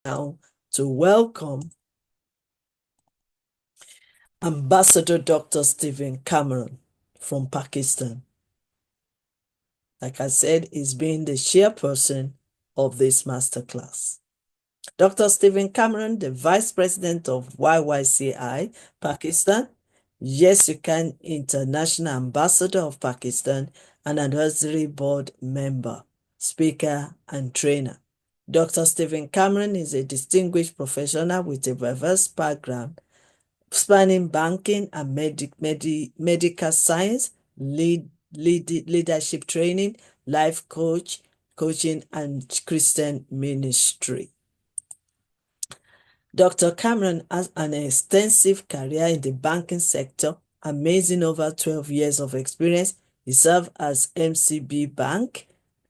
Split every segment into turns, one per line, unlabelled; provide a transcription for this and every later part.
now to welcome Ambassador Dr. Stephen Kamran from Pakistan. Like I said, he's been the chairperson of this masterclass. Dr. Stephen Kamran, the Vice President of YYCI, Pakistan, Y.Y.C.I International Ambassador of Pakistan, and Advisory Board member, speaker, and trainer. Dr. Stephen Kamran is a distinguished professional with a diverse background spanning banking and medical science, leadership training, life coaching, and Christian ministry. Dr. Kamran has an extensive career in the banking sector, amazing over 12 years of experience. He served as MCB Bank,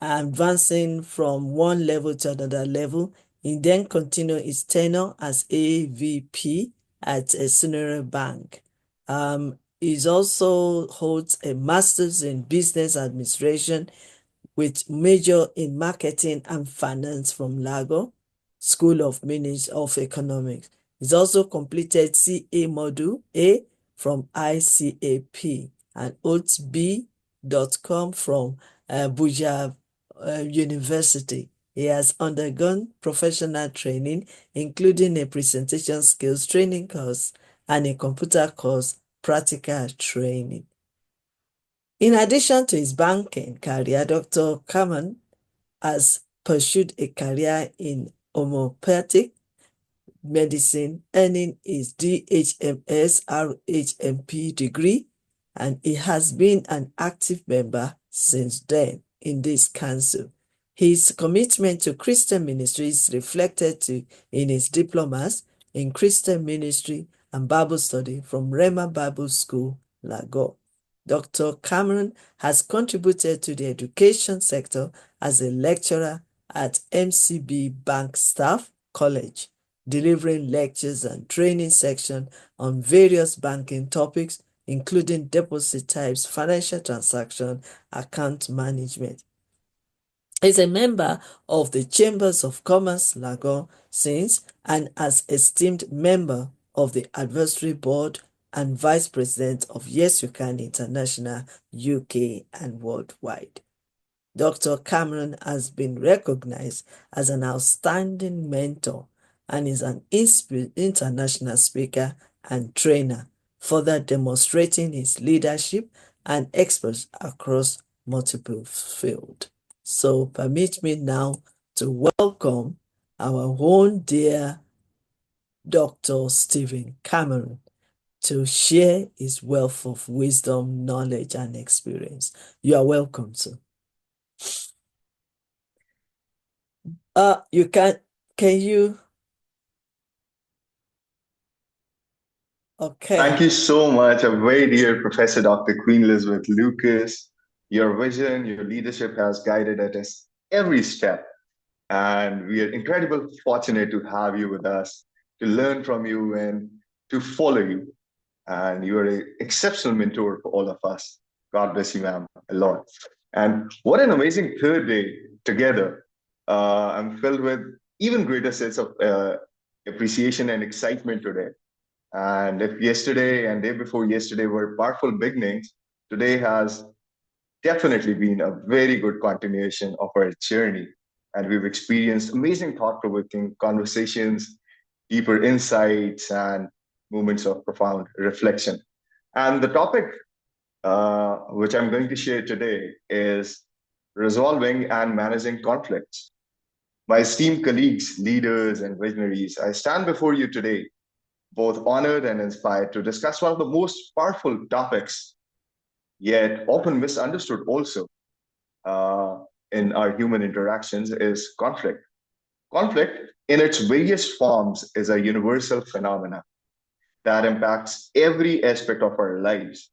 advancing from one level to another level. He then continued his tenure as AVP at a senior bank. He also holds a master's in business administration with major in marketing and finance from Lagos School of Economics. He's also completed CA Module A from ICAP and holds B.com from Buja University. He has undergone professional training, including a presentation skills training course and a computer course practical training. In addition to his banking career, Dr. Kamran has pursued a career in homeopathic medicine, earning his DHMS RHMP degree, and he has been an active member since then in this council. His commitment to Christian ministry is reflected in his diplomas in Christian ministry and Bible study from Rhema Bible School, Lagos. Dr. Kamran has contributed to the education sector as a lecturer at MCB Bank Staff College, delivering lectures and training sections on various banking topics, including deposit types, financial transaction, account management. He's a member of the Chambers of Commerce Lagos since and as esteemed member of the Advisory Board and Vice President of Y.Y.C.I International, UK and worldwide. Dr. Kamran has been recognized as an outstanding mentor and is an international speaker and trainer, further demonstrating his leadership and expertise across multiple fields. So permit me now to welcome our own dear Dr. Stephen Kamran to share his wealth of wisdom, knowledge, and experience. You are welcome, sir. Can you? Okay.
Thank you so much, a very dear Professor Dr. Queen Elizabeth Lucas. Your vision, your leadership has guided us every step. And we are incredibly fortunate to have you with us, to learn from you and to follow you. And you are an exceptional mentor for all of us. God bless you, ma'am, a lot. And what an amazing third day together. I'm filled with even greater sense of appreciation and excitement today. And if yesterday and day before yesterday were powerful beginnings, today has definitely been a very good continuation of our journey. And we've experienced amazing thought-provoking conversations, deeper insights, and moments of profound reflection. And the topic which I'm going to share today is resolving and managing conflicts. My esteemed colleagues, leaders, and visionaries, I stand before you today both honored and inspired to discuss one of the most powerful topics, yet often misunderstood also in our human interactions, is conflict. Conflict, in its various forms, is a universal phenomenon that impacts every aspect of our lives,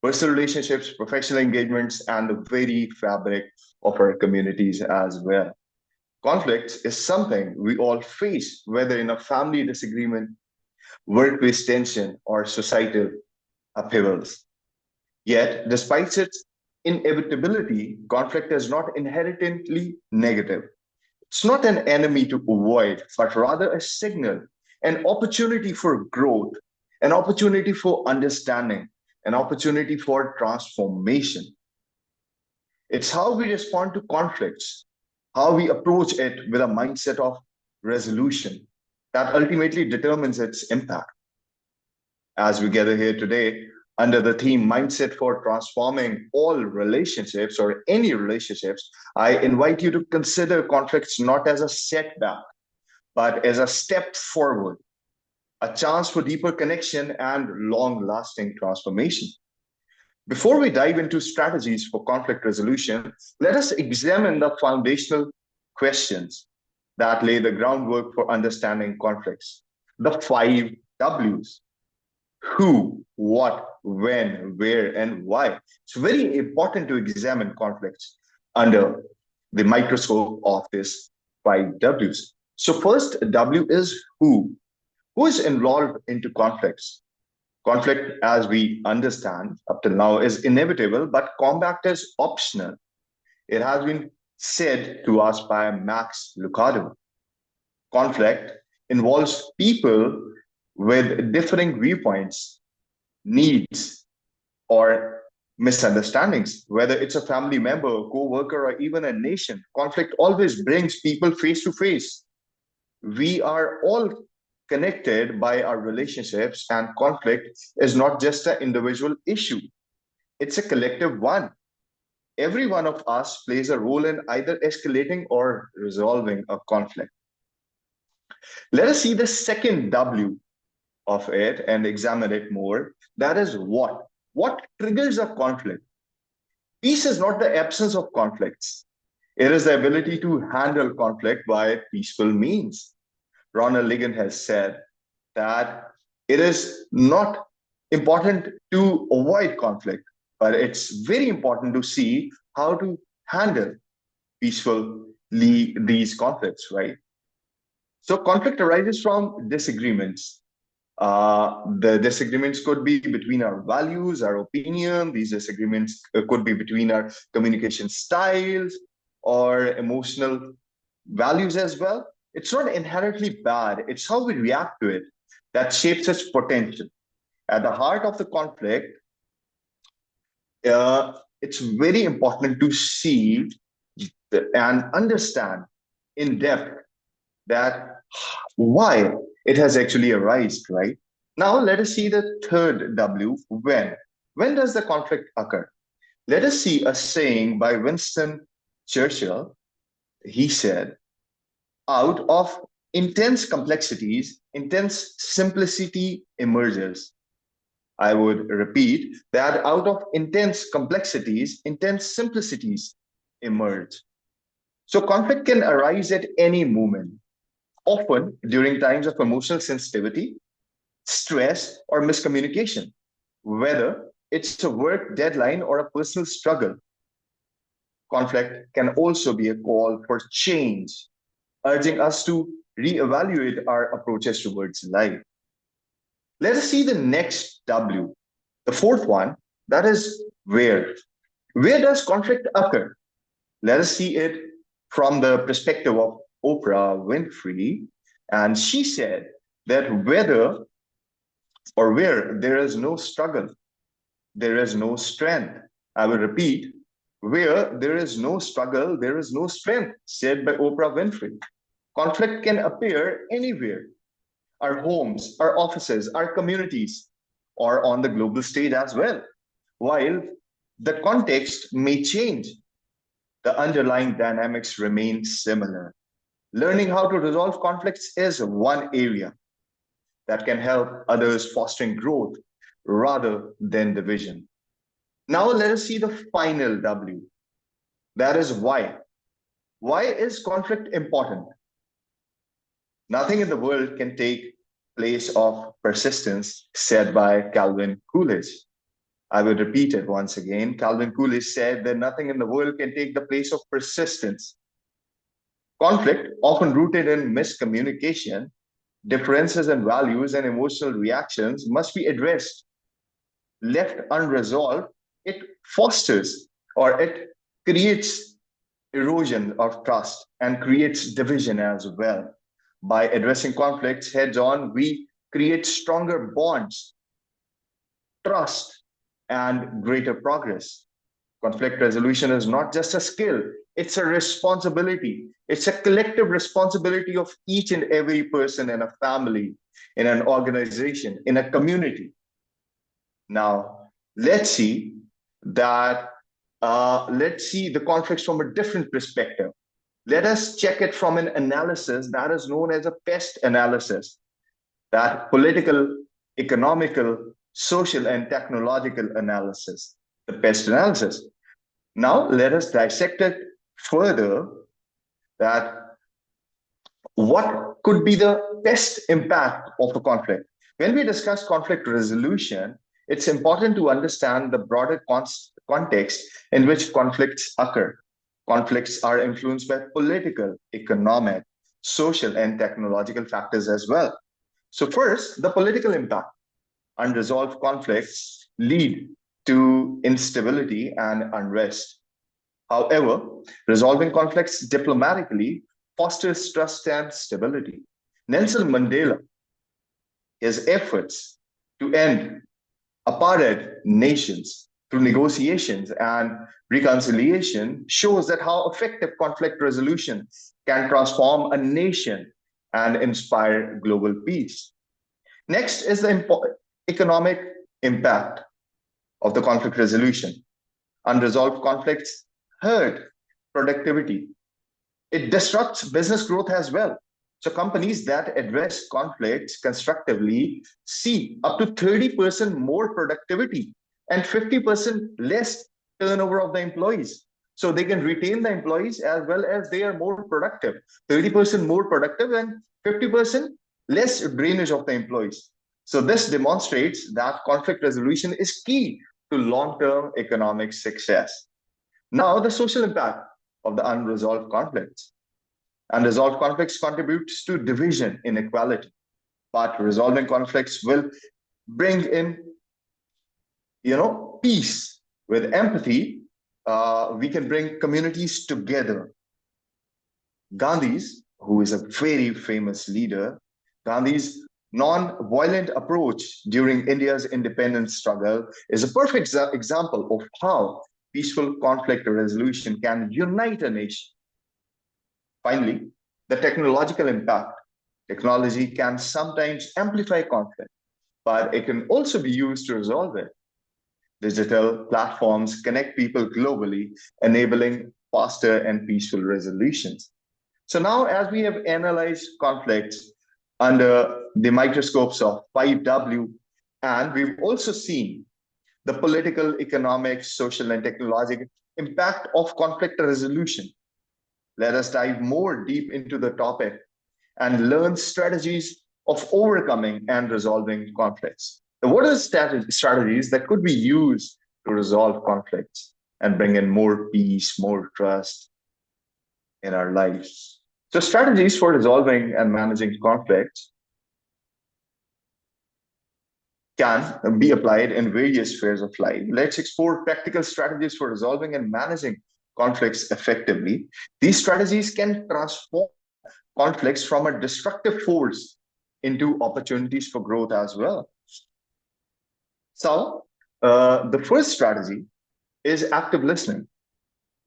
personal relationships, professional engagements, and the very fabric of our communities as well. Conflict is something we all face, whether in a family disagreement, workplace tension, or societal upheavals. Yet, despite its inevitability, conflict is not inherently negative. It's not an enemy to avoid, but rather a signal, an opportunity for growth, an opportunity for understanding, an opportunity for transformation. It's how we respond to conflicts, how we approach it with a mindset of resolution that ultimately determines its impact. As we gather here today under the theme Mindset for Transforming All Relationships or Any Relationships, I invite you to consider conflicts not as a setback, but as a step forward, a chance for deeper connection and long lasting transformation. Before we dive into strategies for conflict resolution, let us examine the foundational questions that lay the groundwork for understanding conflicts. The five W's: who, what, when, where, and why. It's very important to examine conflicts under the microscope of these five W's. So, first W is who. Who is involved into conflicts? Conflict, as we understand up till now, is inevitable, but combat is optional. It has been said to us by Max Lucado. Conflict involves people with differing viewpoints, needs, or misunderstandings. Whether it's a family member, a co-worker, or even a nation, conflict always brings people face to face. We are all connected by our relationships, and conflict is not just an individual issue, it's a collective one. Every one of us plays a role in either escalating or resolving a conflict. Let us see the second W of it and examine it more. That is what? What triggers a conflict? Peace is not the absence of conflicts. It is the ability to handle conflict by peaceful means. Ronald Reagan has said that it is not important to avoid conflict, but it's very important to see how to handle peacefully these conflicts, right? So conflict arises from disagreements. The disagreements could be between our values, our opinion. These disagreements could be between our communication styles or emotional values as well. It's not inherently bad. It's how we react to it that shapes its potential. At the heart of the conflict, it's very important to see and understand in depth that why it has actually arisen, right? Now, let us see the third W, when. When does the conflict occur? Let us see a saying by Winston Churchill. He said, out of intense complexities, intense simplicity emerges. I would repeat that out of intense complexities, intense simplicities emerge. So conflict can arise at any moment, often during times of emotional sensitivity, stress, or miscommunication, whether it's a work deadline or a personal struggle. Conflict can also be a call for change, urging us to reevaluate our approaches towards life. Let us see the next W, the fourth one, that is where. Where does conflict occur? Let us see it from the perspective of Oprah Winfrey. And she said that whether or where there is no struggle, there is no strength. I will repeat, where there is no struggle, there is no strength, said by Oprah Winfrey. Conflict can appear anywhere: our homes, our offices, our communities, or on the global stage as well. While the context may change, the underlying dynamics remain similar. Learning how to resolve conflicts is one area that can help others fostering growth rather than division. Now let us see the final W. That is why. Why is conflict important? Nothing in the world can take place of persistence, said by Calvin Coolidge. I will repeat it once again. Calvin Coolidge said that nothing in the world can take the place of persistence. Conflict, often rooted in miscommunication, differences in values, and emotional reactions, must be addressed. Left unresolved, it fosters or it creates erosion of trust and creates division as well. By addressing conflicts heads on, we create stronger bonds, trust, and greater progress. Conflict resolution is not just a skill, it's a responsibility. It's a collective responsibility of each and every person in a family, in an organization, in a community. Now, let's see that let's see the conflicts from a different perspective. Let us check it from an analysis that is known as a pest analysis, that political, economical, social, and technological analysis, the pest analysis. Now, let us dissect it further, that what could be the best impact of a conflict. When we discuss conflict resolution, it's important to understand the broader context in which conflicts occur. Conflicts are influenced by political, economic, social, and technological factors as well. So, first, the political impact. Unresolved conflicts lead to instability and unrest. However, resolving conflicts diplomatically fosters trust and stability. Nelson Mandela, his efforts to end apartheid nations through negotiations and reconciliation shows that how effective conflict resolution can transform a nation and inspire global peace. Next is the economic impact of the conflict resolution. Unresolved conflicts hurt productivity. It disrupts business growth as well. So companies that address conflicts constructively see up to 30% more productivity and 50% less turnover of the employees. So they can retain the employees as well as they are more productive. 30% more productive and 50% less drainage of the employees. So this demonstrates that conflict resolution is key to long-term economic success. Now, the social impact of the unresolved conflicts. Unresolved conflicts contributes to division, inequality, but resolving conflicts will bring in, peace. With empathy, we can bring communities together. Gandhi's, who is a very famous leader, Gandhi's non-violent approach during India's independence struggle is a perfect example of how peaceful conflict resolution can unite a nation. Finally, the technological impact. Technology can sometimes amplify conflict, but it can also be used to resolve it. Digital platforms connect people globally, enabling faster and peaceful resolutions. So now, as we have analyzed conflicts under the microscopes of 5W, and we've also seen the political, economic, social, and technological impact of conflict resolution. Let us dive more deep into the topic and learn strategies of overcoming and resolving conflicts. So what are strategies that could be used to resolve conflicts and bring in more peace, more trust in our lives? So strategies for resolving and managing conflicts can be applied in various spheres of life. Let's explore practical strategies for resolving and managing conflicts effectively. These strategies can transform conflicts from a destructive force into opportunities for growth as well. So, the first strategy is active listening.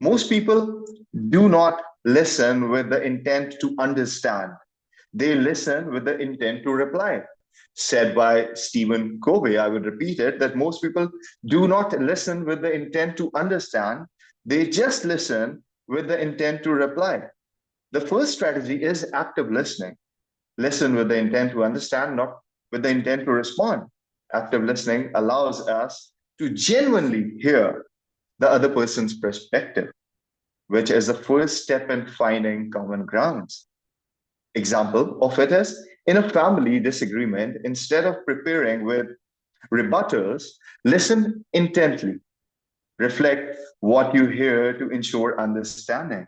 Most people do not listen with the intent to understand, they listen with the intent to reply. Said by Stephen Covey, I would repeat it, that most people do not listen with the intent to understand, they just listen with the intent to reply. The first strategy is active listening. Listen with the intent to understand, not with the intent to respond. Active listening allows us to genuinely hear the other person's perspective, which is the first step in finding common grounds. Example of it is in a family disagreement, instead of preparing with rebuttals, listen intently. Reflect what you hear to ensure understanding.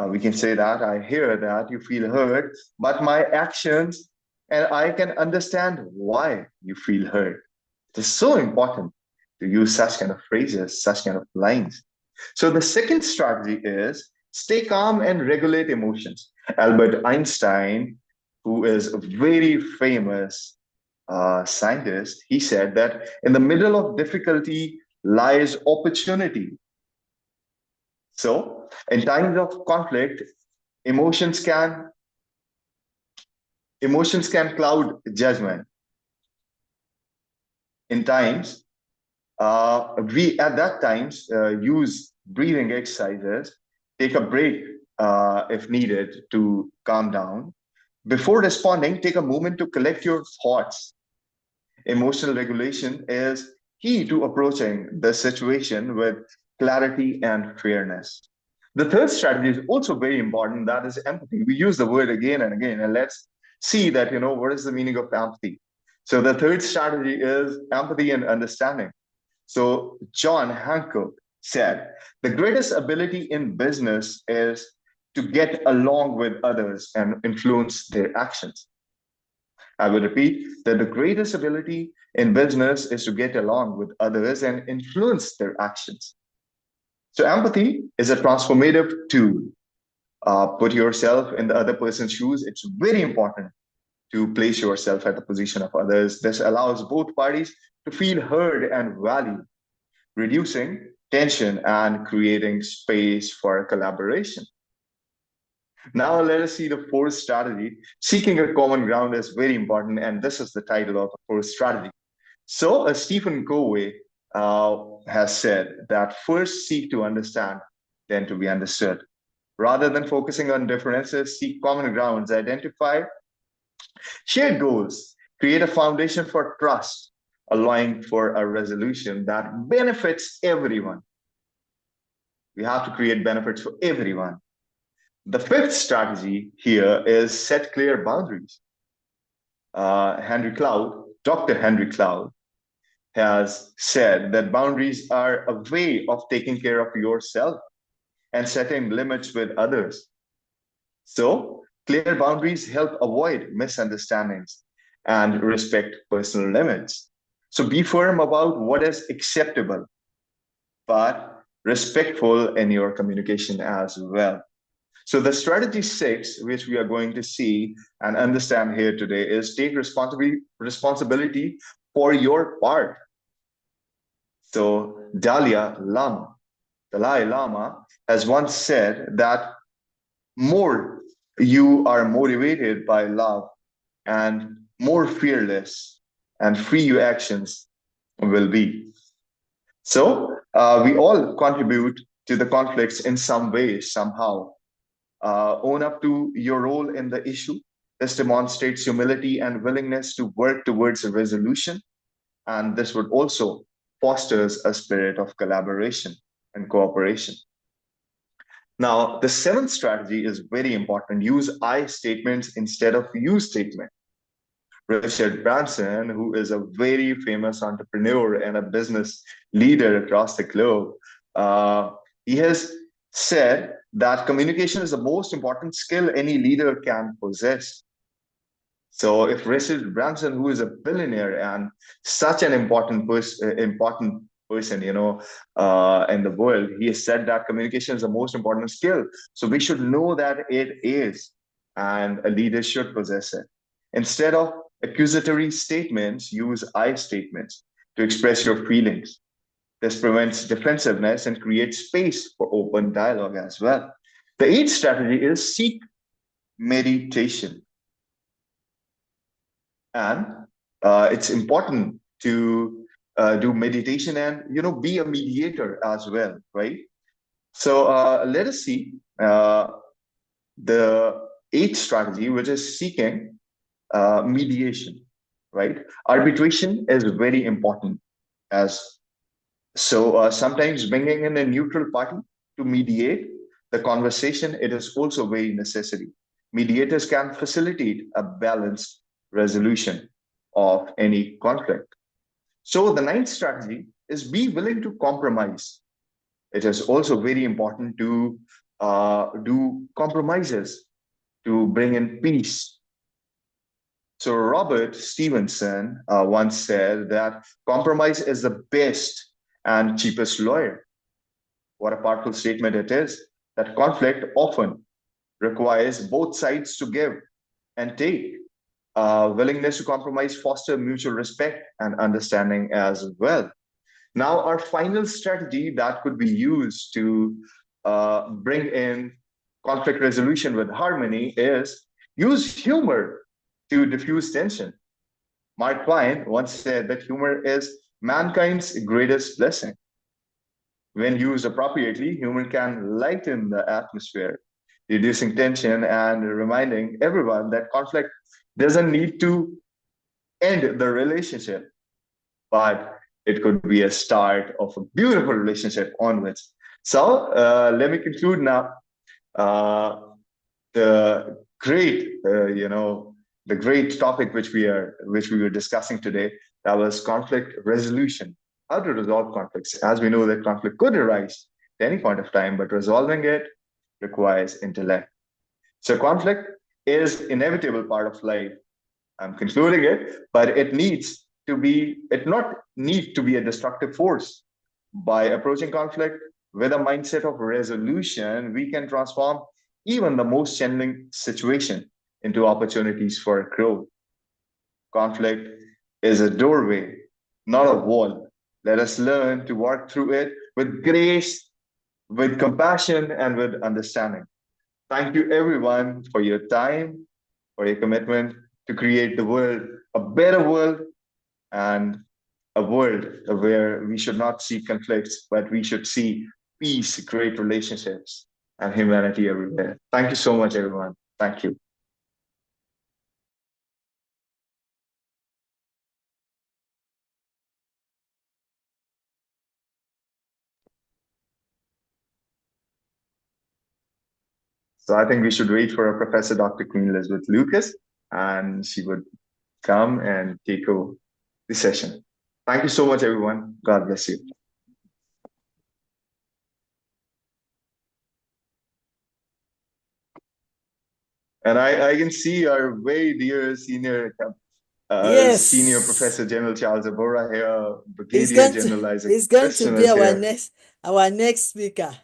We can say that I hear that you feel hurt, but my actions, and I can understand why you feel hurt. It is so important to use such kind of phrases, such kind of lines. So the second strategy is stay calm and regulate emotions. Albert Einstein, who is a very famous scientist, he said that in the middle of difficulty lies opportunity. So in times of conflict, emotions can emotions can cloud judgment. In times, we at that times use breathing exercises, take a break if needed to calm down. Before responding, take a moment to collect your thoughts. Emotional regulation is key to approaching the situation with clarity and fairness. The third strategy is also very important, that is empathy. We use the word again and again, and let's see that, what is the meaning of empathy. So the third strategy is empathy and understanding. So John Hancock said, the greatest ability in business is to get along with others and influence their actions. I will repeat that the greatest ability in business is to get along with others and influence their actions. So empathy is a transformative tool. Put yourself in the other person's shoes. It's very important to place yourself at the position of others. This allows both parties to feel heard and valued, reducing tension and creating space for collaboration. Now, let us see the fourth strategy. Seeking a common ground is very important, and this is the title of the fourth strategy. So, Stephen Covey has said that first seek to understand, then to be understood. Rather than focusing on differences, seek common grounds, identify shared goals, create a foundation for trust, allowing for a resolution that benefits everyone. We have to create benefits for everyone. The fifth strategy here is set clear boundaries. Dr. Henry Cloud, has said that boundaries are a way of taking care of yourself and setting limits with others. So, clear boundaries help avoid misunderstandings and respect personal limits. So, be firm about what is acceptable, but respectful in your communication as well. So the strategy six, which we are going to see and understand here today, is take responsibility for your part. So Dalai Lama has once said that more you are motivated by love and more fearless and free your actions will be. So we all contribute to the conflicts in some way, somehow. Own up to your role in the issue. This demonstrates humility and willingness to work towards a resolution. And this would also fosters a spirit of collaboration and cooperation. Now, the seventh strategy is very important. Use I statements instead of you statements. Richard Branson, who is a very famous entrepreneur and a business leader across the globe, he has said that communication is the most important skill any leader can possess. So, if Richard Branson, who is a billionaire and such an important person, in the world, he has said that communication is the most important skill. So, we should know that it is, and a leader should possess it. Instead of accusatory statements, use I statements to express your feelings. This prevents defensiveness and creates space for open dialogue as well. The eighth strategy is seek meditation. And it's important to do meditation and, be a mediator as well, right? So let us see the eighth strategy, which is seeking mediation, right? Arbitration is very important as so sometimes bringing in a neutral party to mediate the conversation, it is also very necessary. Mediators can facilitate a balanced resolution of any conflict. So the ninth strategy is be willing to compromise. It is also very important to do compromises to bring in peace. So Robert Stevenson once said that compromise is the best and cheapest lawyer. What a powerful statement it is that conflict often requires both sides to give and take. Willingness to compromise foster mutual respect and understanding as well. Now, our final strategy that could be used to bring in conflict resolution with harmony is use humor to diffuse tension. Mark Twain once said that humor is mankind's greatest blessing. When used appropriately, humor can lighten the atmosphere, reducing tension and reminding everyone that conflict doesn't need to end the relationship, but it could be a start of a beautiful relationship onwards. So let me conclude now. Uh, the great, the great topic which we were discussing today, that was conflict resolution. How to resolve conflicts. As we know that conflict could arise at any point of time, but resolving it requires intellect. So conflict is inevitable part of life. I'm concluding it, but it not need to be a destructive force. By approaching conflict with a mindset of resolution, we can transform even the most challenging situation into opportunities for growth. Conflict is a doorway, not a wall. Let us learn to work through it with grace, with compassion, and with understanding. Thank you, everyone, for your time, for your commitment to create the world a better world and a world where we should not see conflicts, but we should see peace, great relationships, and humanity everywhere. Thank you so much, everyone. Thank you. So I think we should wait for our Professor Dr. Queen Elizabeth Lucas, and she would come and take over the session. Thank you so much, everyone. God bless you. And I can see our very dear senior
Yes,
Professor General Charles Abora here,
he's
Brigadier
going to
General Isaac
he's going to
Christian
be
is here.
our next speaker.